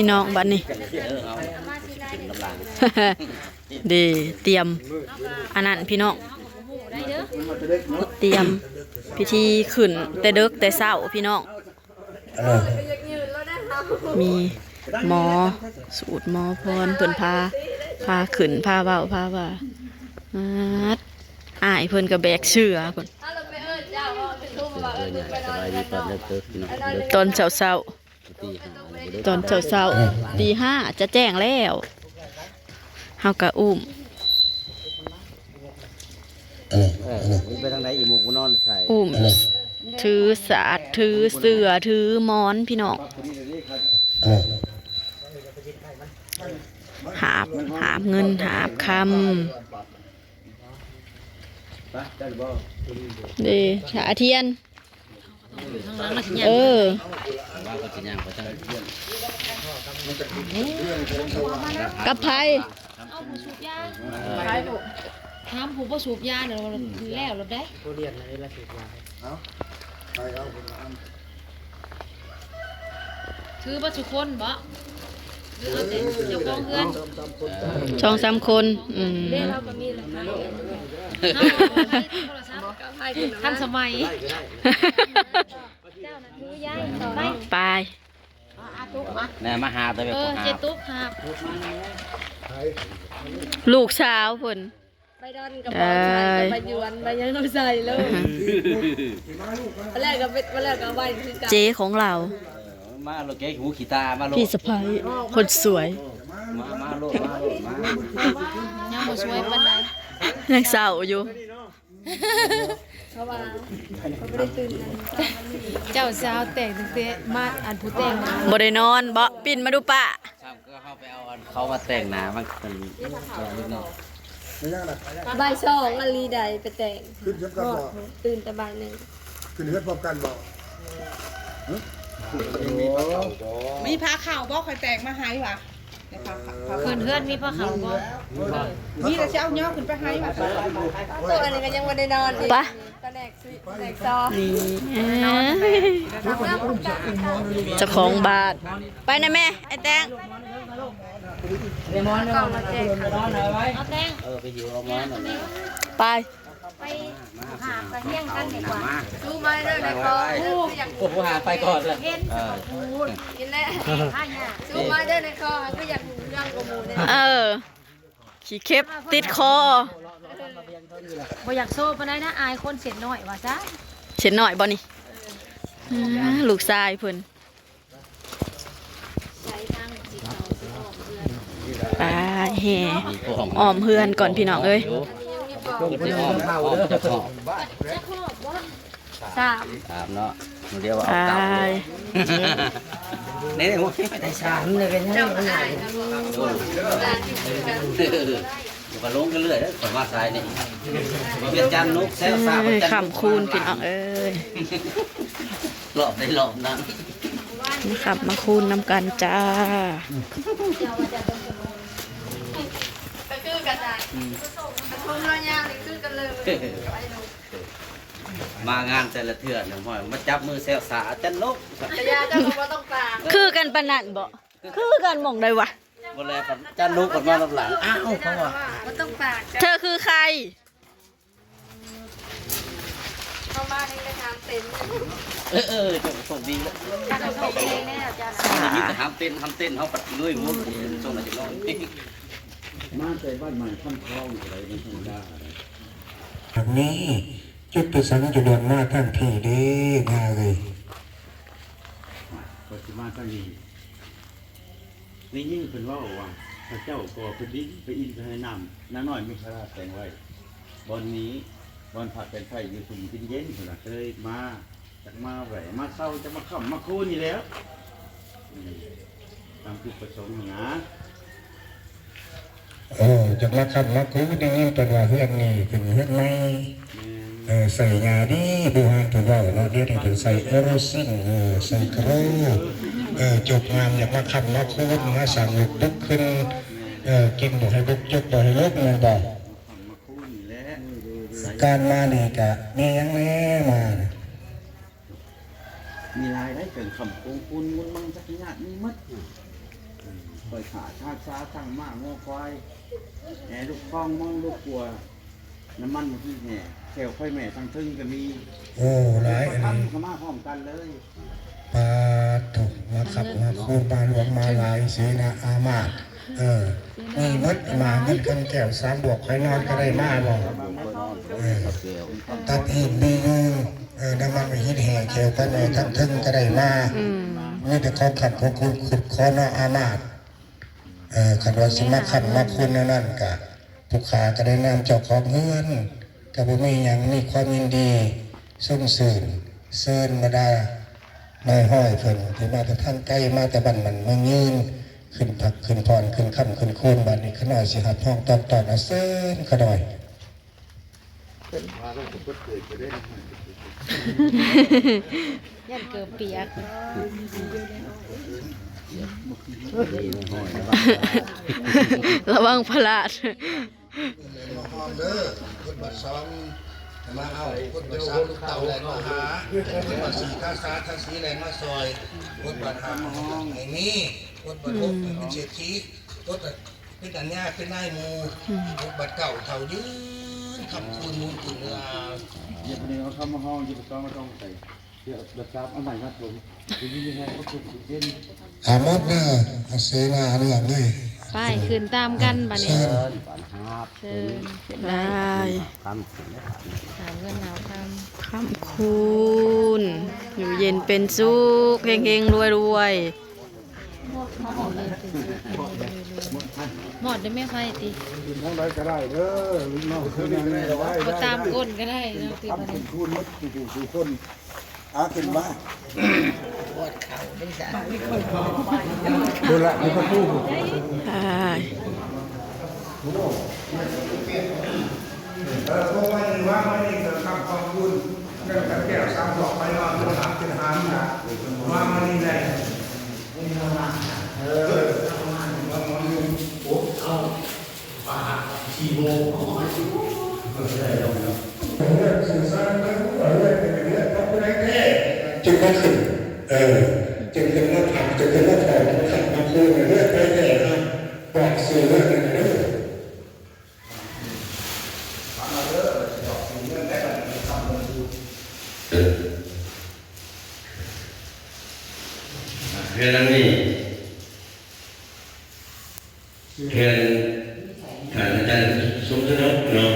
พี่น้องบัดนี้ ดีเตรียมอันนั้นพี่น้องเตรียมพิธีขึ้นแต่เด็กแต่เช้าพี่น้องมีหมอสูตรหมอพรเพิ่นพาขึ้นพาเว้าพาว่าอ้ายเพิ่นก็แบกเชือเพิ่นตอนเช้าตอนเช้าตีห้าจะแจ้งแล้วเฮากะอุ้มไปทางไหนอีหมูกูนอนใส่อุ้มถือสาดถือเสือถือหมอนพี่น้องหาบเงินหาบคำเด้ฉาเทียนกับไผ่เอาผู้สูบยาถามผู้บ่สูบยาเดี๋ยวแล้วรถได้เรียนอะไรล่ะสูบยาถือบ่ทุกคนบ่หรือเอาแต่เจ้าของเงิน2-3 คนเด้เราก็มีแหละทันสมัยเจ้าน่ะถือยายต่อไปไปเนี่ยมาหาตัวแบบเจตุ๊กครับลูกสาวเพิ่นไปดอนกับบ่ใส่ไปยวนไปยังต้องใส่เลยวันแรกก็ไว้คือกันเจ๊ของเรามาโลเกะหูขี้ตามาโลพี่สะพ้ายคนสวยมาโลยังบ่สวยปานใดยังเศร้าอยู่เพราะว่าเขาไม่ได้ตื่นเจ้าสาวแต่งตั้งแต่มาอันผู้แต่งมาบ่ได้นอนบ่ปิ่นมาดูป้าก็เข้าไปเอาเขามาแต่งหน้ามันเป็นบ่ายสองอลีใดไปแต่งขึ้นเชื่อมกันบ่ตื่นแต่บ่ายหนึ่งขึ้นเฮือนพร้อมกันบ่มีผ้าขาวบ่คอยแต่งมาให้ว่ะเพื่อนมีผ้าขาวบ่มีแต่เช้าเนาะขึ้นไปให้ว่ะตัวอันนี้ก็ยังบ่ได้นอนปะก็แนกซอนี่เจ้าของบ้านไปนะแม่ไอ้แตงเอาแตงไปอยู่เอาม้อนไปหาไปเที่ยงกันดีกว่าดูมาเด้อในคอโอ้โหหาไปก่อนเลยกินแล้วดูมาเด้อในคอก็อยากย่างกับหมูเนี่ยขี้เข็บติดคอบ่อยากโซ่ปานใดนะอายคนเสียน้อยว่าซะเช็ดหน่อยบ่นี่ลูกชายเพิ่นไปแห่อ้อมเพื่อนก่อนพี่น้องเอ้ยสามเนาะเดี๋ยวเอาเต่าเนี่ยโอ้ยไปสามเลยกันเนี่ยอยู่กับลงกันเรื่อยแล้วคนมาสายนี่เปลี่ยนจานนุ๊กแซ่บซ่าขำคูณพี่น้องเอ้ยหลอบได้หลอบนั้นขับมาคูณน้ำกันจ้ามางานแต่ละเถื่อนหน่อยมาจับมือแซวสาจันนกคือกันปานนั้นบ่คือกันมองได้วะบ่แลกับจันนกกับมาลำหลังอ้าวเขาว่าเธอคือใครเข้ามาในกระถางเต็นท์จบสมดีแล้วนี่จะทำเต้นเขาปัดด้วยหัวจงอะไรจะลองมาใส่บ้านใหม่ท่อนคลองอะไรไม่ธรรมดาแบบนี้จุดประสงค์จะเดินมาทั้งที่ดีง่ายเลยปัจจุบันก็ดีนี่ยิ่งเป็นว่าพระเจ้าก่อแผ่นดินไปอินทร์น้ำน้าน้อยไม่คราแต่งไว้บอนนี้บอนผัดเป็นไฟอยู่สุ่มกินเย็นขนาดเลยมาจากมาแหวมาเศร้าจะมาขำมาคูนี่แล้วตามจุดประสงค์นะจากมาคำมาคูนี่เป็นว่าเพื่อนนี่เป็นเพื่อนไม่ใส่ยาดีบูฮานถึงว่าเราเรียกถึงใส่เอโรซินใส่กรูจบงานอยากมาคำมาคูนมาสั่งลุกลุกขึ้นกินบอกให้ลุกยกบอกให้ลุกมันบอกการมาดีกะมียังแน่มามีลายได้เป็นคำโกงปูนมุนมังสักอย่างนี้มัด คอยขาชาช้าตั้งมากงอควายแหลูกฟ้องมองลูกกลัวน้ำมันที่แห่แถวค่อยแม่ทางทึ่งก็มี โอ้หลายอัน ตั้ง นี้ เข้ามาพร้อมกันเลย ปลาถูกมาขับมาคูปลาหลวงมาหลายเสนาอามาตย์มีมดมาเงินกันแก้ว3 บวกใครนอนก็ได้มาบ่ตัดอีกดีนึงน้ำมันไปฮิตแห่แก้วก็เลยทั้งทึ่งก็ได้มานี่แต่ของขัดของคุณขุดขอเนาะอามาตย์ขันว่าสิมาขันมาคุณนั่นกะผู้ขาก็ได้นำเจ้าของเฮือนก็บ่มีหยังมีความยินดีส่งเสริญเชิญมาได้นายห้อยเพิ่นที่มาแต่ท่านใกล้มาแต่บ้านมันเมืองยืนขึ้นผักขึ้นพรขึ้นค่ำขึ้นคูนบัดนี้ขน้อยสิหัดห้องตอนเอาเซินขน้อย ยันเกิดเปียก ระวังพลาด หอมเด้อคนบัดซ้อมมาเอาคนบัดซ้อมลูกเต่าแลนมาหาคนบัดสีข้าซ้าท่าสีแลนมาซอยคนบัดหาห้องไอ้นี่คนบัดพบเป็นเศรษฐีคนบัดเป็นอัญญาเป็นนายหมู่คนบัดเก่าเท่ายืนคำคูณมูลคุณเรือ เดี๋ยวนี้เขาเข้ามาห้องยี่สิบสองก็ต้องใส่เดี๋ยวเดือดซับเอาใหม่ครับผมทีนี้ยังไงก็ถูกเย็น หามดเด้อเสนาเรื่องเลย ไปขึ้นตามกันบัดนี้เชิญ ได้ หาเงินหาค คำคุณอยู่เย็นเป็นสุขเฮงๆรวย ำหมอดได้ไม่ไฟติ ทั้งไรก็ได้เด้อลูกน้องเพื่อนได้ได้ ก็ตามก้นก็ได้เนาะติบัดนี้ คูณมัดสู่คนขึ้นมาดูละมีคนพูด ๆได้ พวกมันว่ามันนี่คือคำขอบคุณเรื่องการแก้ว3 ดอกไปนอนตัวหลังเป็นหามนะว่ามันนี่ได้จึงก็ขึ้นจึงขึ้นมาถามจึงขึ้นมาถอยขับมาคุยเรื่องไปแต่นะบอกสื่อเรื่องนั้นเด้อเรื่องนี้เรื่องฐานอาจารย์สมทนกเนาะ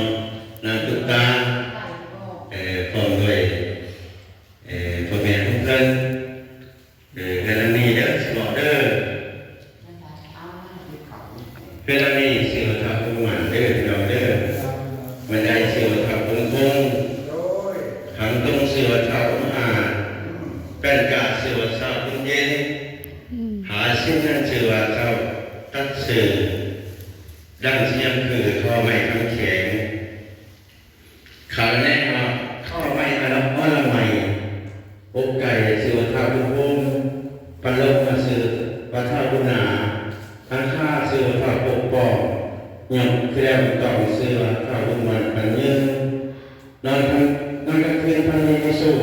นางตุ๊กตาพร้อมด้วยพ่อแม่ทุกท่านเรื่องนี้เด้อสมอเด้อเรื่องนี้เสียวทับพุ่งมันเด้อพี่น้องเด้อมันได้เสียวทับพุ่งพงขังต้องเสียวทับอาเป็นกาเสียวทับพุ่งเย็นหาสิ่งนั้นเสียวทับตัดสื่อดังเสียงคือท่อไม้คำแข็งขาแน่นอนท่อไม้อลับอละไมอกไก่เสือทาบุพงปลามาเสือปลาท่าบุนาทั้งข้าเสือทาปกปองหยับแกล้มต่อเสือทาบุมันปันยืนนอนกลางคืนพันมีสู้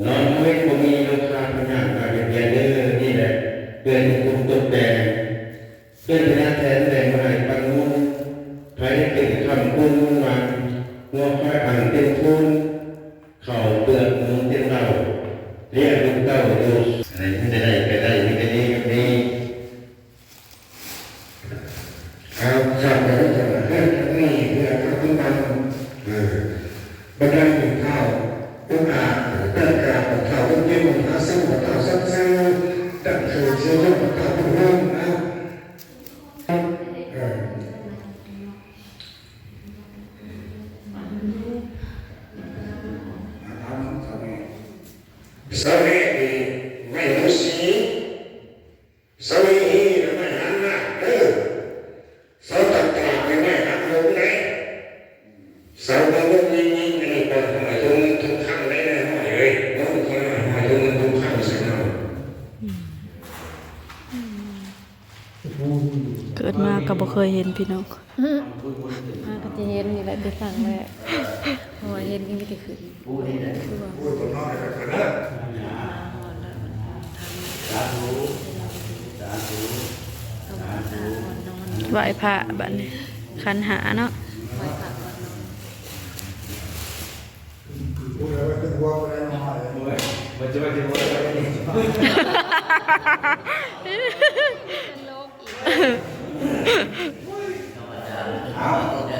นอนเว้นบ่มีโลคาพญาการเรียนเด้อนี่แหละเดือนกุมตุกแดงเรื่องพญาแทนแดงมาให้ปันมุนไทยติดคำคุณมันงอค่อยอ่านเต็มทุนเข่าเปลือกมือเต็มเราเรียกลูกเต้าดูอะไรไม่ได้ไปได้ไม่ได้นี่ก็นี่เอาจับแล้วจะเรื่องนี้เพื่อทำให้มันบันไดหนึ่งเท้าอุ้งอาเต้นกราบเท้าอุ้งยิ้มหาซึ่งเท้าซ้ำซึ้งดังคือเชื่อเรื่องเท้าอุ้งยิ้มนะสวีไม่รู้สีสวีไม่หันหน้าเด้อสาวต่างๆไม่หันลงเลยสาวบางคนยิ่งๆนี่ก็หมายถึงทุกครั้งได้หน่อยเลยน้องคนหมายถึงทุกครั้งสักหน่อย เกิดมาก็บ่เคยเห็นพี่น้อง มาก็จะเห็นนี่แหละจะสั่งแหละเพราะว่าเห็นก็ไม่ได้ขึ้นคือว่า สาธุสาธุ ไหว้พระบัดนี้คันหาเนาะ ไหว้พระก่อนนอน มันจะไปถึงวันไหน เป็นโรคอีกยาเหมือนกัน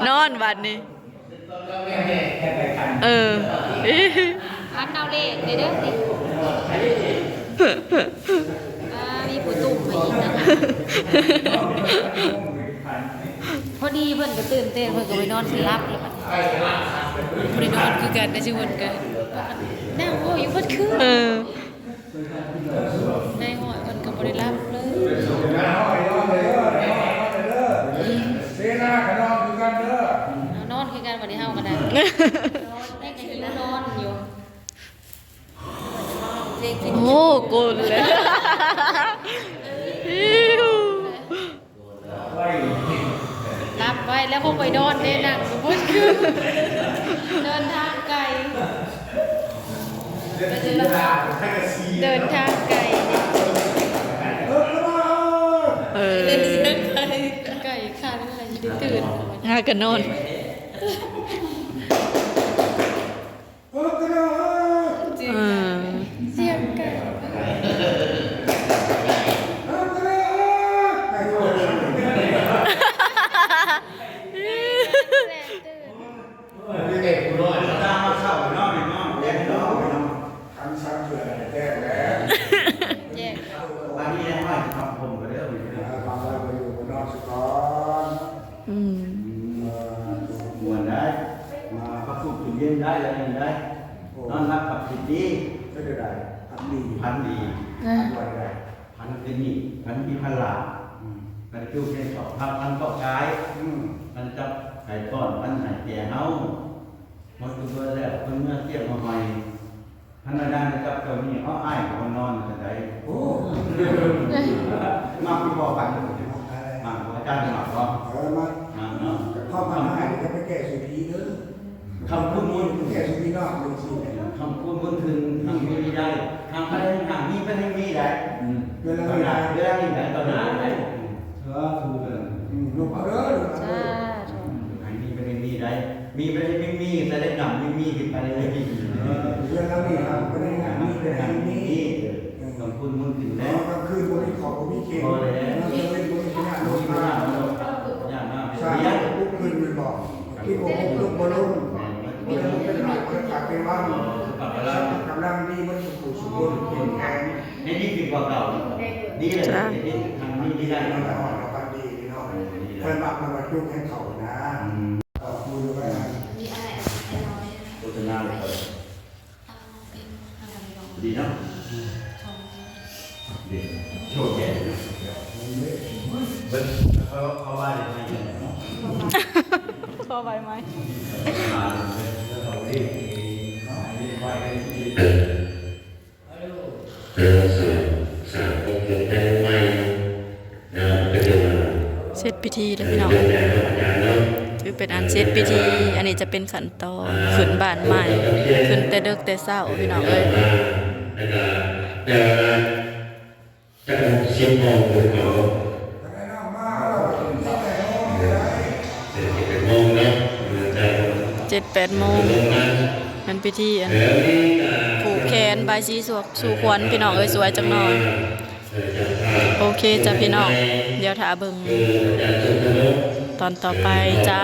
นอนบัดนี้เออ อันเอาเลขเด้อสิมีผู้ตุ่มมาอีกนะพอดีเพิ่นก็ตื่นเต้นเพิ่นก็ไปนอนสิรับแล้วบัดนี้บ่ได้นอนคือกันได้สิเพิ่นก็นั่งโอ้อยู่เพิ่นคือ เออ ในหอยเพิ่นก็บ่ได้รับเลย เสนาขนองคือกันเด้อน อนคือกันบ่ได้เฮากันนะได้ก็หิวนอนอยู่เด็กกิน โอ้กุลเลยอิ๊ว รับไว้แล้วพอไปนอนได้นั่งสมมุติคือเดินทางไกลเดินทางไกล เออ เดินทางไกลค่ะนั่นแหละจะได้ตื่น หากันนอน จริง เออ เสียงไก่แรงตื่น ตามมาเข้าไปนอนในนอนแยกนอน คำสั่งเสือแจ้งแล้ว แยก อันนี้ยังไม่ทำผมก็ได้เอาไปเลย ทำอะไรไปอยู่บนนอกสกอน อืม มวนได้มาพักสุขกินเย็นได้อะไรได้นอนรับกับสิทธิ์ดี ไม่ได้ไรอันดี พันดี วันไร พันเป็นนี่พันมีพันหลาพันคิวเป็นสองพันต่อกายพันจับไก่ต้อนพันไหนแก่เฮาหมดตัวแล้วเพิ่นเมื่อเทียบมาใหม่พันมาดังจับเจ้านี่อ้ออ้ายคนนอนจะได้ โอ้ มาคุณพ่อกันมาอาจารย์มาก็ มา มาเนาะ เข้ามาให้จะไปแก้สุธีเด้อ คำพูดมุน แก้สุธีนอกเลยสิ คำพูดมุนถึงทางมีได้ทางไปทางนี้ไปทางนี้ได้เวลานี้ได้ตอนนั้นได้ถูกเลย ลูกเอาเด้อลูกเอา จ้า เด้อ ทางนี้ไปทางนี้ได้มีไปทางนี้แต่ได้หนำไม่มีขึ้นไปเลย เรื่องนั้นนี่ครับไม่ได้งานนี้เป็นงานนี้ คำพูดมุนถึง แล้ แล้ว ว กลางคืนบริขอบบริเกณฑ์เราจะเป็นบริการลงมา ย่างมาก สร้าง เรียน ปุ๊บคืนไปบอกที่ผมลุกบอลลูนมันเป็นหลักมันกลับไปว่ากำลังดีมันสุขุสุขนเก่งแข็ง นี่ดีกว่าเก่าดีเลยทางนี้ดีได้ มัน มาก อ่อนกับดีเนาะเพื่อนบักมันมาจุกให้เขานะมือไป โฆษณาเลยดีเนาะดีโชคดีเบิ้ลเขาว่าอย่างไรเนาะ พอไหวไหม เสร็จพิธีแล้วพี่น้องถือเป็นอันเสร็จพิธี อันนี้จะเป็นขั้นตอนขึ้นบ้านใหม่ขึ้นแต่เด็กแต่เช้าพี่น้องเอ้ย จะเสียงมองดูเขา 7-8 โมงมันพิธีอันผูกแขนใบายสีสู่ขวัญพี่น้องเอ้ยสวยจังหน่อย โอเคจ้ะพี่น้อง เดี๋ยวถาเบิ่งตอนต่อไปจ้า